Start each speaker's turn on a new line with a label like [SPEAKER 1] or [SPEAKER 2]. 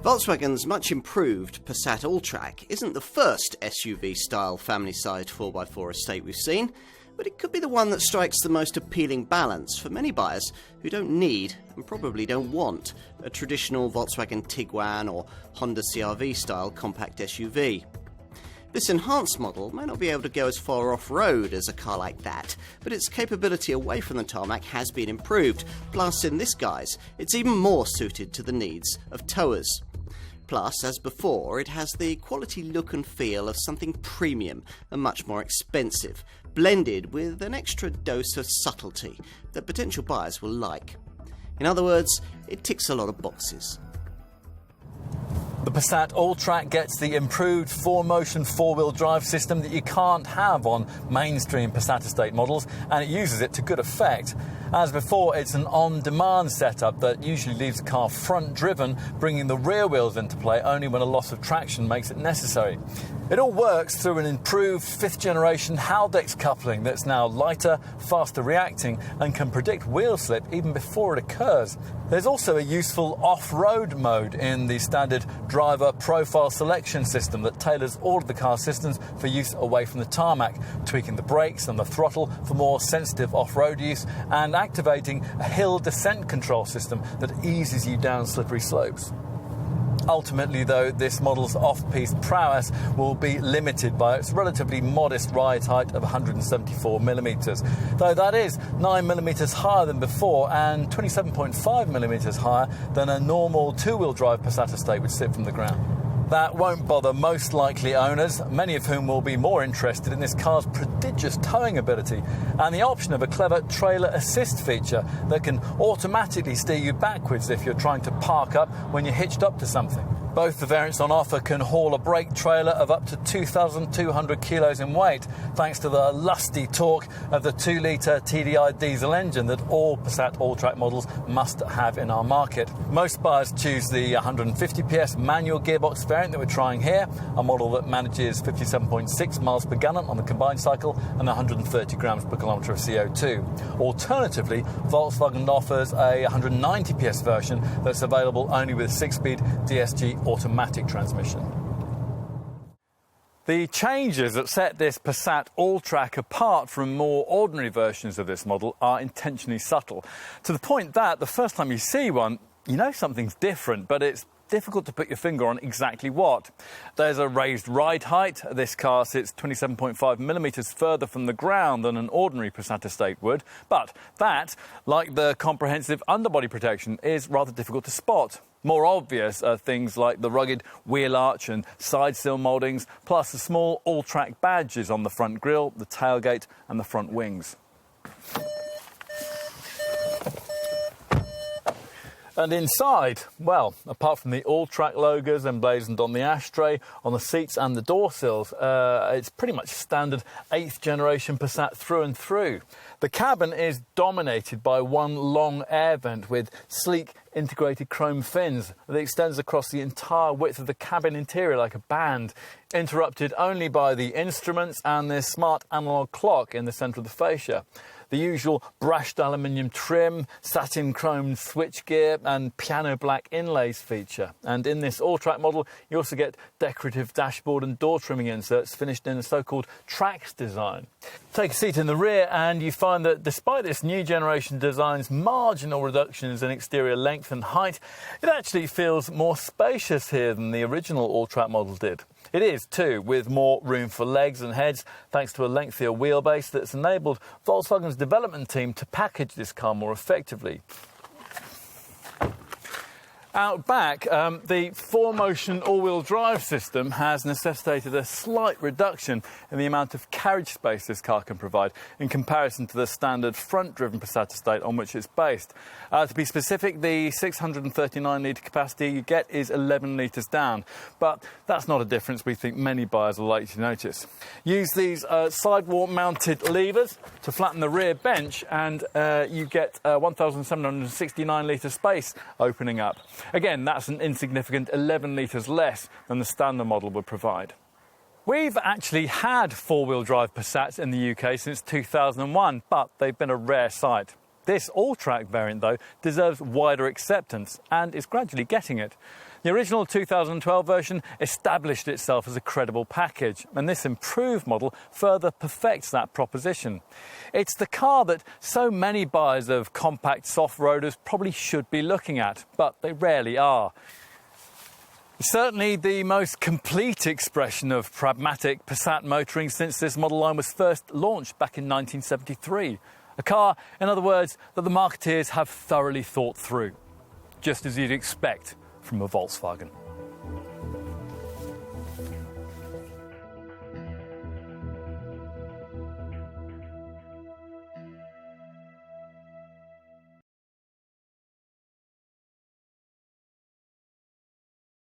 [SPEAKER 1] Volkswagen's much improved Passat Alltrack isn't the first SUV-style family-sized 4x4 estate we've seen, but it could be the one that strikes the most appealing balance for many buyers who don't need, and probably don't want, a traditional Volkswagen Tiguan or Honda CR-V-style compact SUV. This enhanced model may not be able to go as far off-road as a car like that, but its capability away from the tarmac has been improved, plus in this guise, it's even more suited to the needs of towers. Plus, as before, it has the quality look and feel of something premium and much more expensive, blended with an extra dose of subtlety that potential buyers will like. In other words, it ticks a lot of boxes.
[SPEAKER 2] The Passat Alltrack gets the improved 4Motion four-wheel drive system that you can't have on mainstream Passat estate models, and it uses it to good effect. As before, it's an on-demand setup that usually leaves the car front-driven, bringing the rear wheels into play only when a loss of traction makes it necessary. It all works through an improved 5th-generation Haldex coupling that's now lighter, faster reacting, and can predict wheel slip even before it occurs. There's also a useful off-road mode in the standard driver profile selection system that tailors all of the car systems for use away from the tarmac, tweaking the brakes and the throttle for more sensitive off-road use, and activating a hill descent control system that eases you down slippery slopes. Ultimately, though, this model's off-piste prowess will be limited by its relatively modest ride height of 174mm, though that is 9mm higher than before and 27.5mm higher than a normal two-wheel drive Passat estate would sit from the ground. That won't bother most likely owners, many of whom will be more interested in this car's prodigious towing ability and the option of a clever trailer assist feature that can automatically steer you backwards if you're trying to park up when you're hitched up to something. Both the variants on offer can haul a brake trailer of up to 2,200 kilos in weight, thanks to the lusty torque of the 2-litre TDI diesel engine that all Passat Alltrack models must have in our market. Most buyers choose the 150 PS manual gearbox variant that we're trying here, a model that manages 57.6 miles per gallon on the combined cycle and 130 grams per kilometre of CO2. Alternatively, Volkswagen offers a 190 PS version that's available only with 6-speed DSG automatic transmission. The changes that set this Passat Alltrack apart from more ordinary versions of this model are intentionally subtle, to the point that the first time you see one, you know something's different, but it's difficult to put your finger on exactly what. There's a raised ride height. This car sits 27.5mm further from the ground than an ordinary Passat estate would, but that, like the comprehensive underbody protection, is rather difficult to spot. More obvious are things like the rugged wheel arch and side sill mouldings, plus the small Alltrack badges on the front grille, the tailgate and the front wings. And inside, well, apart from the Alltrack logos emblazoned on the ashtray, on the seats and the door sills, it's pretty much standard 8th generation Passat through and through. The cabin is dominated by one long air vent with sleek integrated chrome fins that extends across the entire width of the cabin interior like a band, interrupted only by the instruments and this smart analog clock in the centre of the fascia. The usual brushed aluminium trim, satin chromed switchgear and piano black inlays feature. And in this Alltrack model, you also get decorative dashboard and door trimming inserts finished in a so-called Trax design. Take a seat in the rear and you find that despite this new generation design's marginal reductions in exterior length and height, it actually feels more spacious here than the original Alltrack model did. It is, too, with more room for legs and heads, thanks to a lengthier wheelbase that's enabled Volkswagen's development team to package this car more effectively. Out back, the 4Motion all-wheel drive system has necessitated a slight reduction in the amount of carriage space this car can provide in comparison to the standard front-driven Passat estate on which it's based. To be specific, the 639-litre capacity you get is 11 litres down, but that's not a difference we think many buyers are likely to notice. Use these sidewall-mounted levers to flatten the rear bench and you get 1,769-litre space opening up. Again, that's an insignificant 11 litres less than the standard model would provide. We've actually had four-wheel drive Passats in the UK since 2001, but they've been a rare sight. This Alltrack variant, though, deserves wider acceptance and is gradually getting it. The original 2012 version established itself as a credible package, and this improved model further perfects that proposition. It's the car that so many buyers of compact soft-roaders probably should be looking at, but they rarely are. Certainly the most complete expression of pragmatic Passat motoring since this model line was first launched back in 1973. A car, in other words, that the marketeers have thoroughly thought through, just as you'd expect from a Volkswagen.